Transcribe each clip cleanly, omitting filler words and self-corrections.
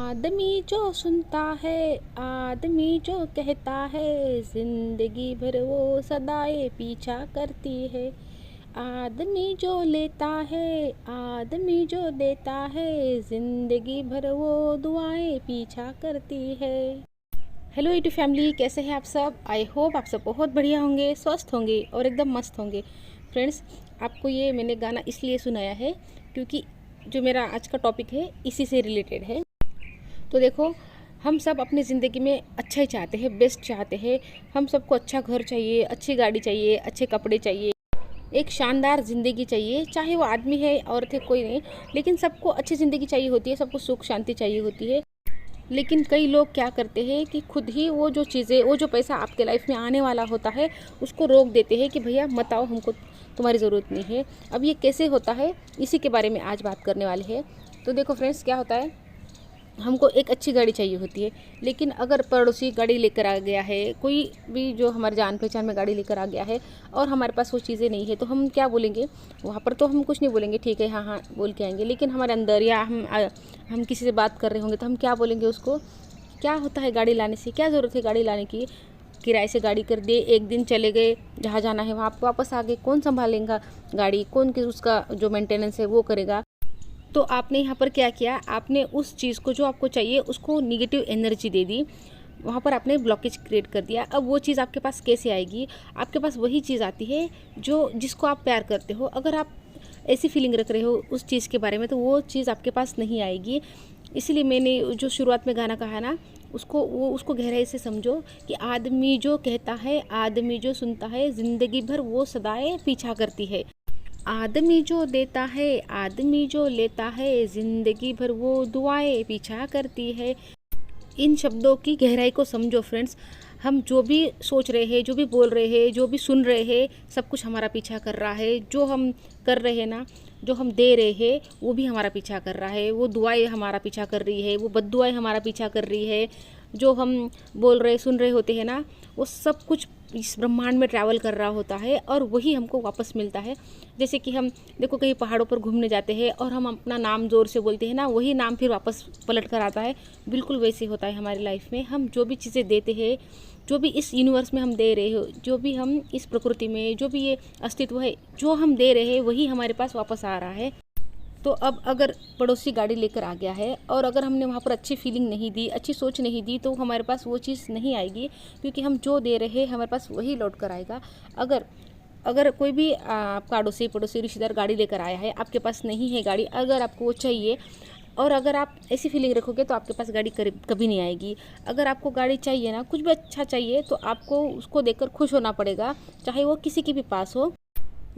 आदमी जो सुनता है, आदमी जो कहता है, जिंदगी भर वो सदाएं पीछा करती है। आदमी जो लेता है, आदमी जो देता है, जिंदगी भर वो दुआएं पीछा करती है। हेलो यूट्यूब फैमिली, कैसे हैं आप सब? आई होप आप सब बहुत बढ़िया होंगे, स्वस्थ होंगे और एकदम मस्त होंगे। फ्रेंड्स, आपको ये मैंने गाना इसलिए सुनाया है क्योंकि जो मेरा आज का टॉपिक है इसी से रिलेटेड है। तो देखो, हम सब अपनी ज़िंदगी में अच्छा ही चाहते हैं, बेस्ट चाहते हैं। हम सबको अच्छा घर चाहिए, अच्छी गाड़ी चाहिए, अच्छे कपड़े चाहिए, एक शानदार ज़िंदगी चाहिए। चाहे वो आदमी है, औरत है, कोई नहीं, लेकिन सबको अच्छी ज़िंदगी चाहिए होती है, सबको सुख शांति चाहिए होती है। लेकिन कई लोग क्या करते हैं कि खुद ही वो जो चीज़ें, वो जो पैसा आपके लाइफ में आने वाला होता है, उसको रोक देते हैं कि भैया मत आओ, हमको तुम्हारी ज़रूरत नहीं है। अब ये कैसे होता है, इसी के बारे में आज बात करने वाले हैं। तो देखो फ्रेंड्स, क्या होता है, हमको एक अच्छी गाड़ी चाहिए होती है, लेकिन अगर पड़ोसी गाड़ी लेकर आ गया है, कोई भी जो हमारे जान पहचान में गाड़ी लेकर आ गया है और हमारे पास वो चीज़ें नहीं है, तो हम क्या बोलेंगे? वहाँ पर तो हम कुछ नहीं बोलेंगे, ठीक है, हाँ हाँ बोल के आएंगे। लेकिन हमारे अंदर, या हम किसी से बात कर रहे होंगे तो हम क्या बोलेंगे उसको? क्या होता है गाड़ी लाने से? क्या ज़रूरत है गाड़ी लाने की? किराए से गाड़ी कर दे, एक दिन चले गए, जहाँ जाना है वहाँ वापस आ गए, कौन संभालेगा गाड़ी? कौन उसका जो मेंटेनेंस है वो करेगा? तो आपने यहाँ पर क्या किया? आपने उस चीज़ को, जो आपको चाहिए, उसको निगेटिव एनर्जी दे दी। वहाँ पर आपने ब्लॉकेज क्रिएट कर दिया। अब वो चीज़ आपके पास कैसे आएगी? आपके पास वही चीज़ आती है जिसको आप प्यार करते हो। अगर आप ऐसी फीलिंग रख रहे हो उस चीज़ के बारे में, तो वो चीज़ आपके पास नहीं आएगी। इसीलिए मैंने जो शुरुआत में गाना कहा ना, उसको गहराई से समझो कि आदमी जो कहता है, आदमी जो सुनता है, ज़िंदगी भर वो सदाएं पीछा करती है। आदमी जो देता है, आदमी जो लेता है, जिंदगी भर वो दुआएं पीछा करती है। इन शब्दों की गहराई को समझो फ्रेंड्स। हम जो भी सोच रहे हैं, जो भी बोल रहे हैं, जो भी सुन रहे हैं, सब कुछ हमारा पीछा कर रहा है। जो हम कर रहे हैं ना, जो हम दे रहे हैं, वो भी हमारा पीछा कर रहा है। वो दुआएं हमारा पीछा कर रही है, वो बद्दुआएं हमारा पीछा कर रही है। जो हम बोल रहे, सुन रहे होते हैं ना, वो सब कुछ इस ब्रह्मांड में ट्रैवल कर रहा होता है और वही हमको वापस मिलता है। जैसे कि हम देखो, कहीं पहाड़ों पर घूमने जाते हैं और हम अपना नाम ज़ोर से बोलते हैं ना, वही नाम फिर वापस पलट कर आता है। बिल्कुल वैसे होता है हमारी लाइफ में। हम जो भी चीज़ें देते हैं, जो भी इस यूनिवर्स में हम दे रहे हो, जो भी हम इस प्रकृति में, जो भी ये अस्तित्व है, जो हम दे रहे हैं, वही हमारे पास वापस आ रहा है। तो अब अगर पड़ोसी गाड़ी लेकर आ गया है और अगर हमने वहाँ पर अच्छी फीलिंग नहीं दी, अच्छी सोच नहीं दी, तो हमारे पास वो चीज़ नहीं आएगी, क्योंकि हम जो दे रहे हैं हमारे पास वही लौट कर आएगा। अगर अगर कोई भी आपका अड़ोसी पड़ोसी रिश्तेदार गाड़ी लेकर आया है, आपके पास नहीं है गाड़ी, अगर आपको वो चाहिए, और अगर आप ऐसी फीलिंग रखोगे तो आपके पास गाड़ी कभी नहीं आएगी। अगर आपको गाड़ी चाहिए ना, कुछ भी अच्छा चाहिए, तो आपको उसको देखकर खुश होना पड़ेगा, चाहे वो किसी के भी पास हो।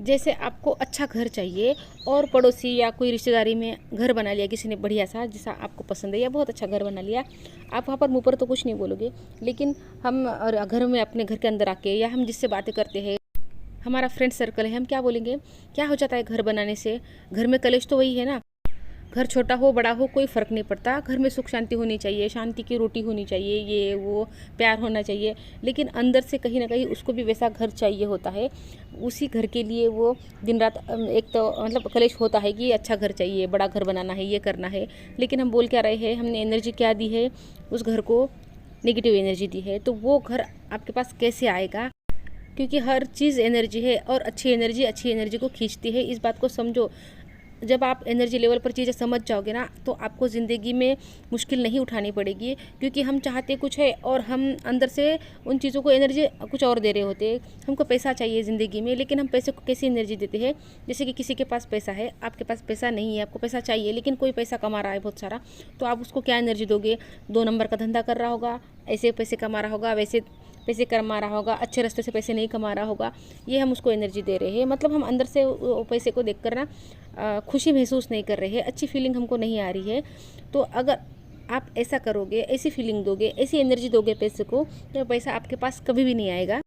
जैसे आपको अच्छा घर चाहिए और पड़ोसी या कोई रिश्तेदारी में घर बना लिया किसी ने बढ़िया सा, जैसा आपको पसंद है, या बहुत अच्छा घर बना लिया, आप वहाँ पर मुँह पर तो कुछ नहीं बोलोगे। लेकिन हम घर में, अपने घर के अंदर आके, या हम जिससे बातें करते हैं, हमारा फ्रेंड सर्कल है, हम क्या बोलेंगे? क्या हो जाता है घर बनाने से? घर में कलेश तो वही है ना। घर छोटा हो बड़ा हो कोई फ़र्क नहीं पड़ता, घर में सुख शांति होनी चाहिए, शांति की रोटी होनी चाहिए, ये वो प्यार होना चाहिए। लेकिन अंदर से कहीं ना कहीं उसको भी वैसा घर चाहिए होता है। उसी घर के लिए वो दिन रात, एक तो मतलब कलेश होता है कि अच्छा घर चाहिए, बड़ा घर बनाना है, ये करना है। लेकिन हम बोल क्या रहे हैं? हमने एनर्जी क्या दी है उस घर को? नेगेटिव एनर्जी दी है। तो वो घर आपके पास कैसे आएगा? क्योंकि हर चीज़ एनर्जी है और अच्छी एनर्जी को खींचती है। इस बात को समझो। जब आप एनर्जी लेवल पर चीज़ें समझ जाओगे ना, तो आपको ज़िंदगी में मुश्किल नहीं उठानी पड़ेगी, क्योंकि हम चाहते कुछ है और हम अंदर से उन चीज़ों को एनर्जी कुछ और दे रहे होते हैं। हमको पैसा चाहिए ज़िंदगी में, लेकिन हम पैसे को कैसी एनर्जी देते हैं? जैसे कि किसी के पास पैसा है, आपके पास पैसा नहीं है, आपको पैसा चाहिए, लेकिन कोई पैसा कमा रहा है बहुत सारा, तो आप उसको क्या एनर्जी दोगे? 2 नंबर का धंधा कर रहा होगा, ऐसे पैसे कमा रहा होगा, वैसे पैसे कमा रहा होगा, अच्छे रास्ते से पैसे नहीं कमा रहा होगा, ये हम उसको एनर्जी दे रहे हैं। मतलब हम अंदर से पैसे को देखकर ना खुशी महसूस नहीं कर रहे हैं, अच्छी फीलिंग हमको नहीं आ रही है। तो अगर आप ऐसा करोगे, ऐसी फीलिंग दोगे, ऐसी एनर्जी दोगे पैसे को, तो पैसा आपके पास कभी भी नहीं आएगा।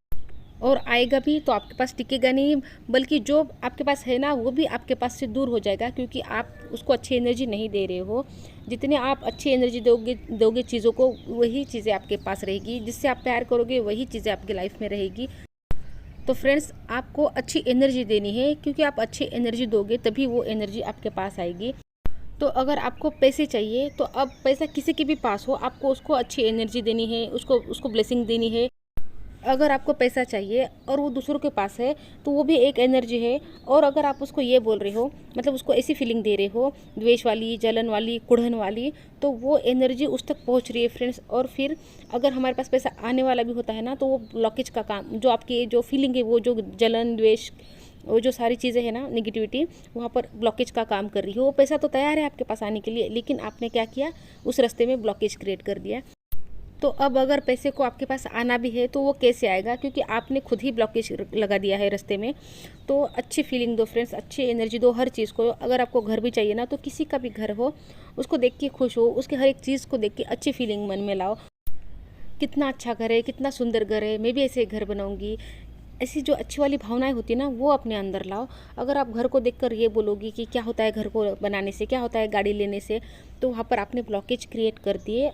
और आएगा भी तो आपके पास टिकेगा नहीं, बल्कि जो आपके पास है ना, वो भी आपके पास से दूर हो जाएगा, क्योंकि आप उसको अच्छी एनर्जी नहीं दे रहे हो। जितने आप अच्छी एनर्जी दोगे चीज़ों को, वही चीज़ें आपके पास रहेगी। जिससे आप प्यार करोगे, वही चीज़ें आपकी लाइफ में रहेगी। तो फ्रेंड्स, आपको अच्छी एनर्जी देनी है, क्योंकि आप अच्छी एनर्जी दोगे तभी वो एनर्जी आपके पास आएगी। तो अगर आपको पैसे चाहिए तो अब पैसा किसी के भी पास हो, आपको उसको अच्छी एनर्जी देनी है, उसको उसको ब्लेसिंग देनी है। अगर आपको पैसा चाहिए और वो दूसरों के पास है तो वो भी एक एनर्जी है। और अगर आप उसको ये बोल रहे हो, मतलब उसको ऐसी फीलिंग दे रहे हो, द्वेष वाली, जलन वाली, कुढ़न वाली, तो वो एनर्जी उस तक पहुंच रही है फ्रेंड्स। और फिर अगर हमारे पास पैसा आने वाला भी होता है ना, तो वो ब्लॉकेज का काम, जो आपकी जो फीलिंग है, वो जो जलन, द्वेष, वो जो सारी चीज़ें हैं ना, नेगेटिविटी, वहाँ पर ब्लॉकेज का काम कर रही है। वो पैसा तो तैयार है आपके पास आने के लिए, लेकिन आपने क्या किया, उस रास्ते में ब्लॉकेज क्रिएट कर दिया। तो अब अगर पैसे को आपके पास आना भी है तो वो कैसे आएगा, क्योंकि आपने खुद ही ब्लॉकेज लगा दिया है रास्ते में। तो अच्छी फीलिंग दो फ्रेंड्स, अच्छी एनर्जी दो हर चीज़ को। अगर आपको घर भी चाहिए ना, तो किसी का भी घर हो, उसको देख के खुश हो, उसके हर एक चीज़ को देख के अच्छी फीलिंग मन में लाओ। कितना अच्छा घर है, कितना सुंदर घर है, मैं भी ऐसे घर बनाऊंगी, ऐसी जो अच्छी वाली भावनाएं होती है ना, वो अपने अंदर लाओ। अगर आप घर को देखकर ये बोलोगी कि क्या होता है घर को बनाने से, क्या होता है गाड़ी लेने से, तो वहाँ पर आपने ब्लॉकेज क्रिएट कर दिए।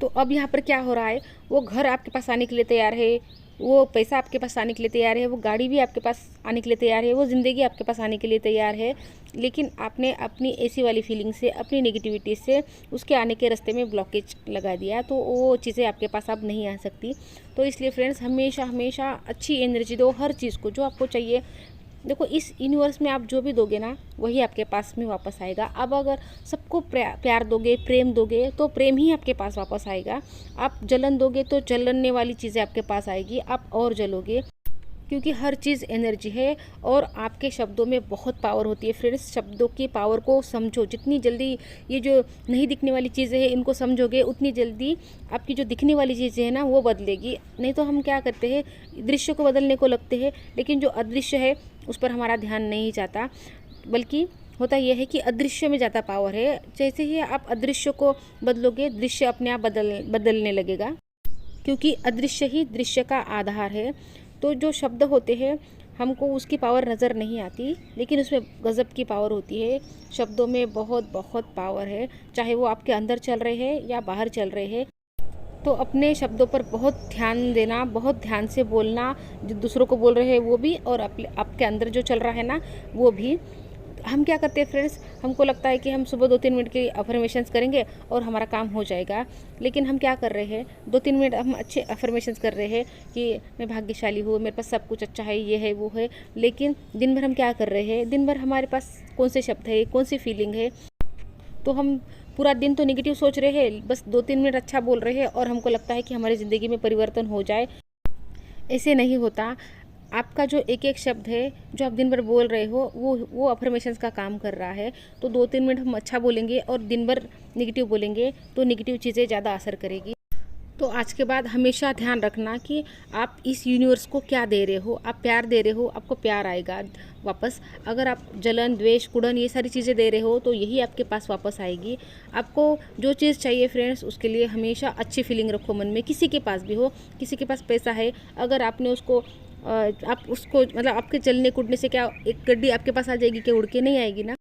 तो अब यहाँ पर क्या हो रहा है, वो घर आपके पास आने के लिए तैयार है, वो पैसा आपके पास आने के लिए तैयार है, वो गाड़ी भी आपके पास आने के लिए तैयार है, वो ज़िंदगी आपके पास आने के लिए तैयार है। लेकिन आपने अपनी ऐसी वाली फीलिंग से, अपनी नेगेटिविटी से उसके आने के रास्ते में ब्लॉकेज लगा दिया, तो वो चीज़ें आपके पास अब नहीं आ सकती। तो इसलिए फ्रेंड्स, हमेशा हमेशा अच्छी एनर्जी दो हर चीज़ को, जो आपको चाहिए। देखो, इस यूनिवर्स में आप जो भी दोगे ना, वही आपके पास में वापस आएगा। अब अगर सबको प्यार दोगे, प्रेम दोगे, तो प्रेम ही आपके पास वापस आएगा। आप जलन दोगे तो जलने वाली चीज़ें आपके पास आएगी, आप और जलोगे, क्योंकि हर चीज़ एनर्जी है। और आपके शब्दों में बहुत पावर होती है फ्रेंड्स। शब्दों की पावर को समझो, जितनी जल्दी ये जो नहीं दिखने वाली चीज़ें हैं इनको समझोगे, उतनी जल्दी आपकी जो दिखने वाली चीज़ें हैं ना, वो बदलेगी। नहीं तो हम क्या करते हैं, दृश्य को बदलने को लगते हैं, लेकिन जो अदृश्य है उस पर हमारा ध्यान नहीं जाता। बल्कि होता यह है कि अदृश्य में ज़्यादा पावर है। जैसे ही आप अदृश्य को बदलोगे, दृश्य अपने आप बदलने लगेगा, क्योंकि अदृश्य ही दृश्य का आधार है। तो जो शब्द होते हैं, हमको उसकी पावर नज़र नहीं आती, लेकिन उसमें गज़ब की पावर होती है। शब्दों में बहुत बहुत पावर है, चाहे वो आपके अंदर चल रहे हैं या बाहर चल रहे हैं। तो अपने शब्दों पर बहुत ध्यान देना, बहुत ध्यान से बोलना, जो दूसरों को बोल रहे हैं वो भी, और आपके अंदर जो चल रहा है ना, वो भी। हम क्या करते हैं फ्रेंड्स, हमको लगता है कि हम सुबह 2-3 मिनट की अफर्मेशंस करेंगे और हमारा काम हो जाएगा। लेकिन हम क्या कर रहे हैं, 2-3 मिनट हम अच्छे अफर्मेशंस कर रहे हैं कि मैं भाग्यशाली हूँ, मेरे पास सब कुछ अच्छा है, ये है वो है। लेकिन दिन भर हम क्या कर रहे हैं, दिन भर हमारे पास कौन से शब्द है, कौन सी फीलिंग है। तो हम पूरा दिन तो नेगेटिव सोच रहे हैं, बस 2-3 मिनट अच्छा बोल रहे हैं और हमको लगता है कि हमारी ज़िंदगी में परिवर्तन हो जाए। ऐसे नहीं होता। आपका जो एक एक शब्द है, जो आप दिन भर बोल रहे हो, वो अफर्मेशंस का काम कर रहा है। तो 2-3 मिनट हम अच्छा बोलेंगे और दिन भर नेगेटिव बोलेंगे, तो नेगेटिव चीज़ें ज़्यादा असर करेगी। तो आज के बाद हमेशा ध्यान रखना कि आप इस यूनिवर्स को क्या दे रहे हो। आप प्यार दे रहे हो, आपको प्यार आएगा वापस। अगर आप जलन, द्वेष, कुड़न, ये सारी चीज़ें दे रहे हो, तो यही आपके पास वापस आएगी। आपको जो चीज़ चाहिए फ्रेंड्स, उसके लिए हमेशा अच्छी फीलिंग रखो मन में। किसी के पास भी हो, किसी के पास पैसा है, अगर आपने उसको आप उसको, मतलब आपके चलने कूदने से क्या एक गड्डी आपके पास आ जाएगी, क्या उड़ के नहीं आएगी ना।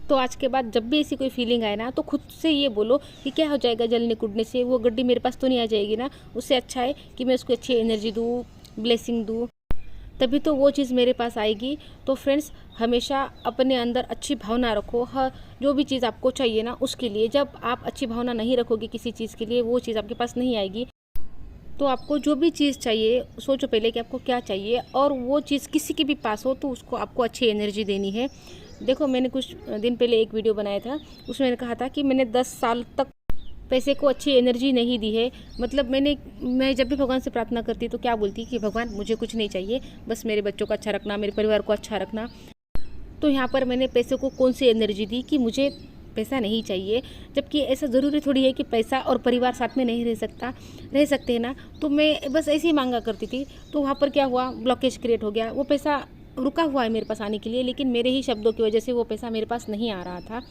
तो आज के बाद जब भी ऐसी कोई फीलिंग आए ना, तो खुद से ये बोलो कि क्या हो जाएगा जलने कूदने से, वो गड्डी मेरे पास तो नहीं आ जाएगी ना। उससे अच्छा है कि मैं उसको अच्छी एनर्जी दूँ, ब्लेसिंग दूँ, तभी तो वो चीज़ मेरे पास आएगी। तो फ्रेंड्स, हमेशा अपने अंदर अच्छी भावना रखो। हर जो भी चीज़ आपको चाहिए ना, उसके लिए। जब आप अच्छी भावना नहीं रखोगे किसी चीज़ के लिए, वो चीज़ आपके पास नहीं आएगी। तो आपको जो भी चीज़ चाहिए, सोचो पहले कि आपको क्या चाहिए, और वो चीज़ किसी के भी पास हो तो उसको आपको अच्छी एनर्जी देनी है। देखो, मैंने कुछ दिन पहले एक वीडियो बनाया था, उसमें मैंने कहा था कि मैंने 10 साल तक पैसे को अच्छी एनर्जी नहीं दी है। मतलब मैं जब भी भगवान से प्रार्थना करती तो क्या बोलती कि भगवान, मुझे कुछ नहीं चाहिए, बस मेरे बच्चों को अच्छा रखना, मेरे परिवार को अच्छा रखना। तो यहाँ पर मैंने पैसे को कौन सी एनर्जी दी कि मुझे पैसा नहीं चाहिए, जबकि ऐसा ज़रूरी थोड़ी है कि पैसा और परिवार साथ में नहीं रह सकते हैं ना। तो मैं बस ऐसे ही मांगा करती थी। तो वहाँ पर क्या हुआ, ब्लॉकेज क्रिएट हो गया। वो पैसा रुका हुआ है मेरे पास आने के लिए, लेकिन मेरे ही शब्दों की वजह से वो पैसा मेरे पास नहीं आ रहा था।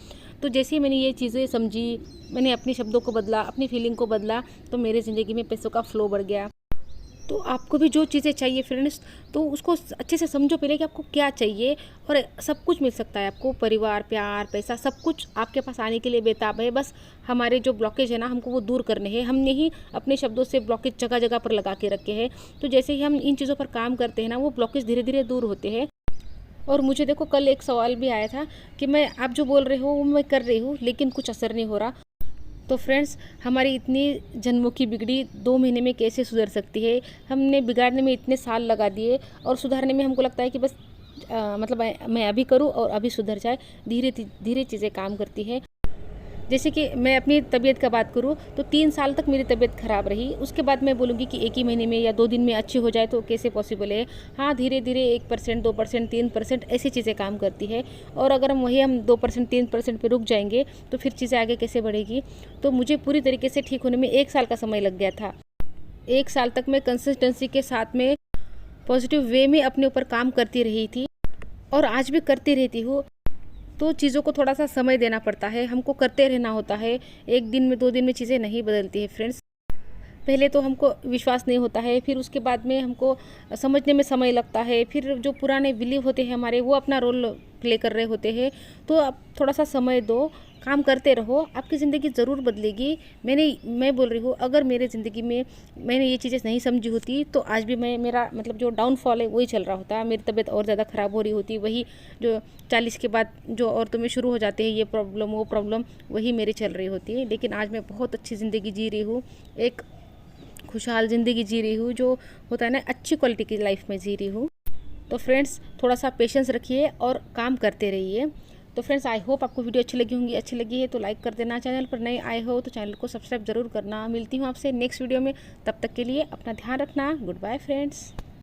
तो जैसे ही मैंने ये चीज़ें समझी, मैंने अपने शब्दों को बदला, अपनी फीलिंग को बदला, तो मेरे ज़िंदगी में पैसों का फ्लो बढ़ गया। तो आपको भी जो चीज़ें चाहिए फ्रेंड्स, तो उसको अच्छे से समझो पहले कि आपको क्या चाहिए, और सब कुछ मिल सकता है आपको। परिवार, प्यार, पैसा, सब कुछ आपके पास आने के लिए बेताब है। बस हमारे जो ब्लॉकेज है ना, हमको वो दूर करने हैं। हमने ही अपने शब्दों से ब्लॉकेज जगह जगह पर लगा के रखे हैं। तो जैसे ही हम इन चीज़ों पर काम करते हैं ना, वो ब्लॉकेज धीरे धीरे दूर होते हैं। और मुझे देखो कल एक सवाल भी आया था कि मैं आप जो बोल रहे हो वो मैं कर रही हूँ लेकिन कुछ असर नहीं हो रहा। तो फ्रेंड्स, हमारी इतनी जन्मों की बिगड़ी 2 महीने में कैसे सुधर सकती है? हमने बिगाड़ने में इतने साल लगा दिए और सुधारने में हमको लगता है कि बस मतलब मैं अभी करूँ और अभी सुधर जाए। धीरे धीरे चीज़ें काम करती है। जैसे कि मैं अपनी तबीयत का बात करूँ तो 3 साल तक मेरी तबीयत ख़राब रही। उसके बाद मैं बोलूँगी कि एक ही महीने में या 2 दिन में अच्छी हो जाए तो कैसे पॉसिबल है? हाँ, धीरे धीरे 1%, 2%, 3% ऐसी चीज़ें काम करती है। और अगर हम 2%, 3% पे रुक जाएंगे तो फिर चीज़ें आगे कैसे बढ़ेगी? तो मुझे पूरी तरीके से ठीक होने में 1 साल का समय लग गया था। 1 साल तक मैं कंसिस्टेंसी के साथ में पॉजिटिव वे में अपने ऊपर काम करती रही थी और आज भी करती रहती हूँ। तो चीज़ों को थोड़ा सा समय देना पड़ता है, हमको करते रहना होता है। 1 दिन में 2 दिन में चीज़ें नहीं बदलती है फ्रेंड्स। पहले तो हमको विश्वास नहीं होता है, फिर उसके बाद में हमको समझने में समय लगता है, फिर जो पुराने बिलीव होते हैं हमारे वो अपना रोल प्ले कर रहे होते हैं। तो आप थोड़ा सा समय दो, काम करते रहो, आपकी ज़िंदगी ज़रूर बदलेगी। मैं बोल रही हूँ, अगर मेरे ज़िंदगी में मैंने ये चीज़ें नहीं समझी होती तो आज भी मेरा मतलब जो डाउनफॉल है वही चल रहा होता, मेरी तबीयत और ज़्यादा ख़राब हो रही होती। वही जो 40 के बाद जो औरतों में शुरू हो जाते हैं ये प्रॉब्लम वो प्रॉब्लम, वही मेरी चल रही होती है। लेकिन आज मैं बहुत अच्छी ज़िंदगी जी रही हूँ, एक खुशहाल ज़िंदगी जी रही हूँ, जो होता है ना, अच्छी क्वालिटी की लाइफ में जी रही हूँ। तो फ्रेंड्स, थोड़ा सा पेशेंस रखिए और काम करते रहिए। तो फ्रेंड्स, आई होप आपको वीडियो अच्छी लगी होंगी। अच्छी लगी है तो लाइक कर देना, चैनल पर नए आए हो तो चैनल को सब्सक्राइब जरूर करना। मिलती हूँ आपसे नेक्स्ट वीडियो में, तब तक के लिए अपना ध्यान रखना। Goodbye friends.